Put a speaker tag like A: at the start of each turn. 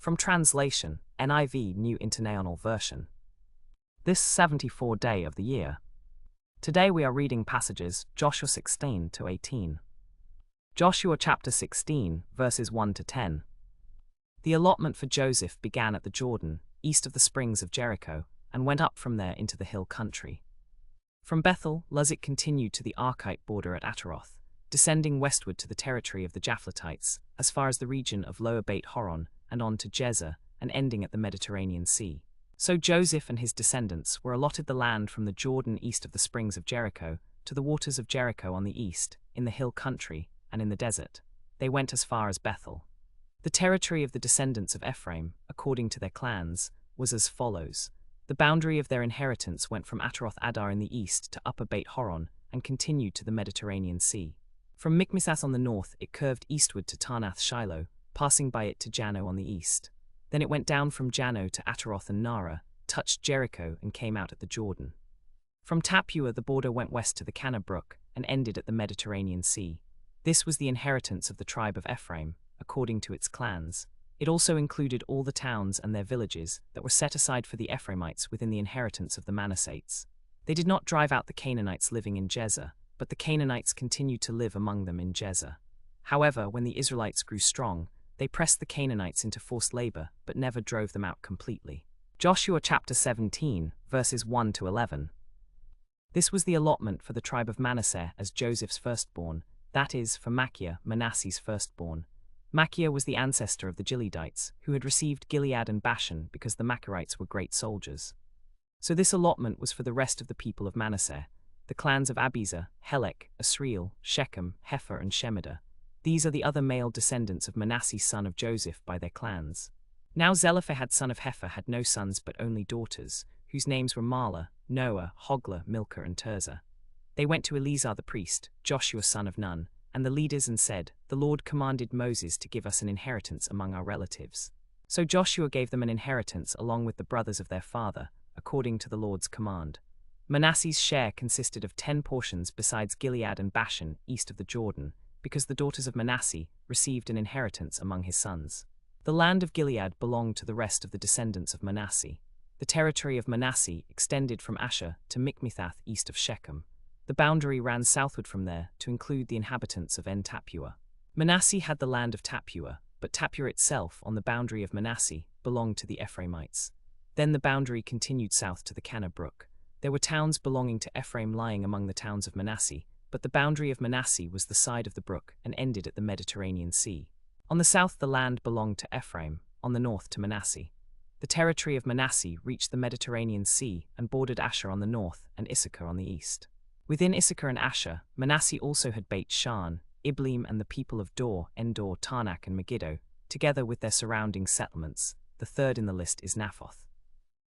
A: From translation, NIV New International Version. This 74th day of the year. Today we are reading passages Joshua 16 to 18. Joshua chapter 16, verses 1 to 10. The allotment for Joseph began at the Jordan, east of the springs of Jericho, and went up from there into the hill country. From Bethel, Luz it continued to the Archite border at Ataroth, descending westward to the territory of the Japhletites, as far as the region of Lower Beit Horon, and on to Jezer, and ending at the Mediterranean Sea. So Joseph and his descendants were allotted the land from the Jordan east of the springs of Jericho, to the waters of Jericho on the east, in the hill country, and in the desert. They went as far as Bethel. The territory of the descendants of Ephraim, according to their clans, was as follows. The boundary of their inheritance went from Ataroth Adar in the east to Upper Beit Horon, and continued to the Mediterranean Sea. From Michmisas on the north it curved eastward to Tarnath Shiloh, passing by it to Jano on the east. Then it went down from Jano to Ataroth and Nara, touched Jericho and came out at the Jordan. From Tappuah the border went west to the Kana brook, and ended at the Mediterranean Sea. This was the inheritance of the tribe of Ephraim, according to its clans. It also included all the towns and their villages that were set aside for the Ephraimites within the inheritance of the Manassites. They did not drive out the Canaanites living in Jezer, but the Canaanites continued to live among them in Jezer. However, when the Israelites grew strong, they pressed the Canaanites into forced labor, but never drove them out completely. Joshua chapter 17, verses 1 to 11. This was the allotment for the tribe of Manasseh as Joseph's firstborn, that is, for Machir, Manasseh's firstborn. Machir was the ancestor of the Gileadites, who had received Gilead and Bashan because the Machirites were great soldiers. So this allotment was for the rest of the people of Manasseh, the clans of Abiezer, Helek, Asriel, Shechem, Hepher, and Shemida. These are the other male descendants of Manasseh son of Joseph by their clans. Now Zelophehad son of Hepher had no sons but only daughters, whose names were Mahlah, Noah, Hoglah, Milcah, and Tirzah. They went to Eleazar the priest, Joshua son of Nun, and the leaders and said, "The Lord commanded Moses to give us an inheritance among our relatives." So Joshua gave them an inheritance along with the brothers of their father, according to the Lord's command. Manasseh's share consisted of 10 portions besides Gilead and Bashan east of the Jordan, because the daughters of Manasseh received an inheritance among his sons. The land of Gilead belonged to the rest of the descendants of Manasseh. The territory of Manasseh extended from Asher to Michmethath east of Shechem. The boundary ran southward from there to include the inhabitants of En-Tappuah. Manasseh had the land of Tappuah, but Tappuah itself, on the boundary of Manasseh, belonged to the Ephraimites. Then the boundary continued south to the Kana brook. There were towns belonging to Ephraim lying among the towns of Manasseh, but the boundary of Manasseh was the side of the brook and ended at the Mediterranean Sea. On the south the land belonged to Ephraim, on the north to Manasseh. The territory of Manasseh reached the Mediterranean Sea and bordered Asher on the north and Issachar on the east. Within Issachar and Asher, Manasseh also had Beit Shan, Ibleam, and the people of Dor, Endor, Tarnak, and Megiddo, together with their surrounding settlements. The third in the list is Naphoth.